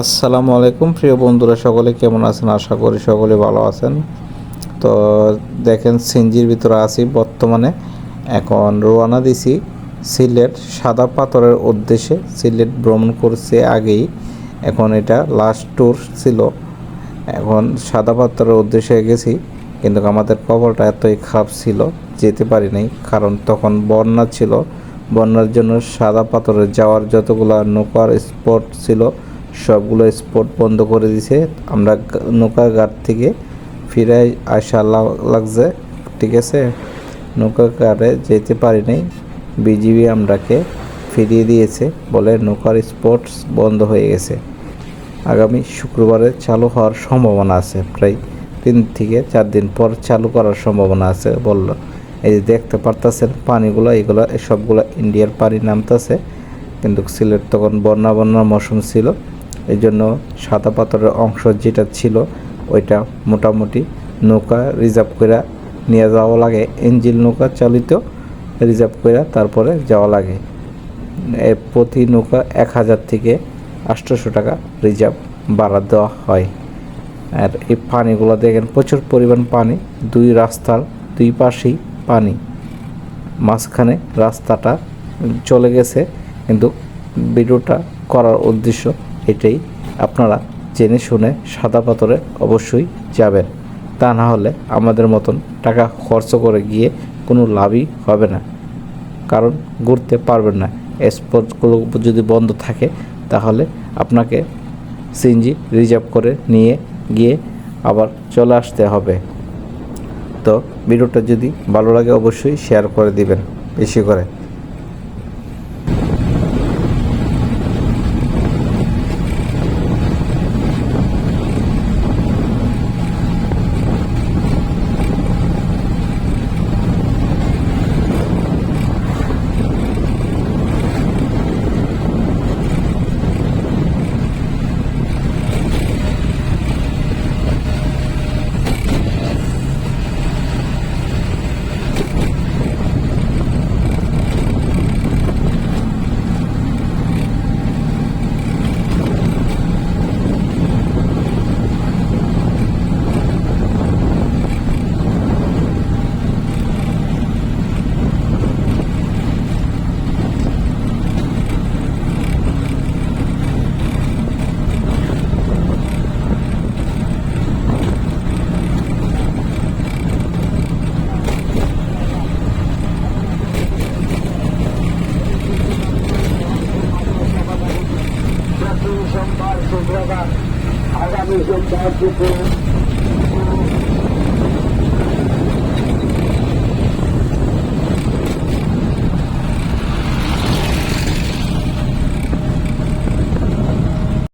আসসালামু আলাইকুম প্রিয় বন্ধুরা, সকলে কেমন আছেন? আশা করি সকলে ভালো আছেন। তো দেখেন, সিনজির ভিতরে আছি বর্তমানে। এখন রওনা দিছি সিলেট সাদা পাথরের উদ্দেশ্যে। সিলেট ভ্রমণ করছে আগেই, এখন এটা লাস্ট ট্যুর ছিল। এখন সাদা পাথরের উদ্দেশ্যে গেছি, কিন্তু আমাদের কপালটা এতই খারাপ ছিল, যেতে পারি নাই। কারণ তখন বন্যা ছিল। বন্যার জন্য সাদা পাথরে যাওয়ার যতগুলো নৌকার স্পট ছিল সবগুলো স্পট বন্ধ করে দিছে। আমরা নৌকার ঘাট থেকে ফিরে আসা লাগছে, ঠিক আছে। নৌকা ঘাটে যেতে পারি নাই, বিজিবি আমরাকে ফিরিয়ে দিয়েছে, বলে নৌকার স্পটস বন্ধ হয়ে গেছে। আগামী শুক্রবারে চালু হওয়ার সম্ভাবনা আছে, প্রায় 3 থেকে 4 দিন পর চালু করার সম্ভাবনা আছে বলল। এই যে দেখতে পারতেছেন পানিগুলো, এগুলো সবগুলো ইন্ডিয়ার পানি নামতেছে, কিন্তু সিলেট তখন বন্যার মৌসুম ছিল। এই জন্য সাদা পাথরের অংশ যেটা ছিল ওইটা মোটামুটি নৌকা রিজার্ভ করে নিয়ে যাওয়া লাগে। ইঞ্জিন নৌকা চালিত রিজার্ভ করে তারপরে যাওয়া লাগে। প্রতি নৌকা 1000 থেকে 800 টাকা রিজার্ভ ভাড়া দেওয়া হয়। আর এই পানিগুলো দেখেন, প্রচুর পরিমাণ পানি, দুই রাস্তার দুই পাশেই পানি, মাঝখানে রাস্তাটা চলে গেছে। কিন্তু ভিডিওটা করার উদ্দেশ্য এটাই, আপনারা জেনে শুনে সাদা পাথরে অবশ্যই যাবেন, তা না হলে আমাদের মতন টাকা খরচ করে গিয়ে কোনো লাভই হবে না, কারণ ঘুরতে পারবেন না। স্পটগুলো যদি বন্ধ থাকে তাহলে আপনাকে সিএনজি রিজার্ভ করে নিয়ে গিয়ে আবার চলে আসতে হবে। তো ভিডিওটা যদি ভালো লাগে অবশ্যই শেয়ার করে দিবেন বেশি করে। Sombrar, agarre o jantar,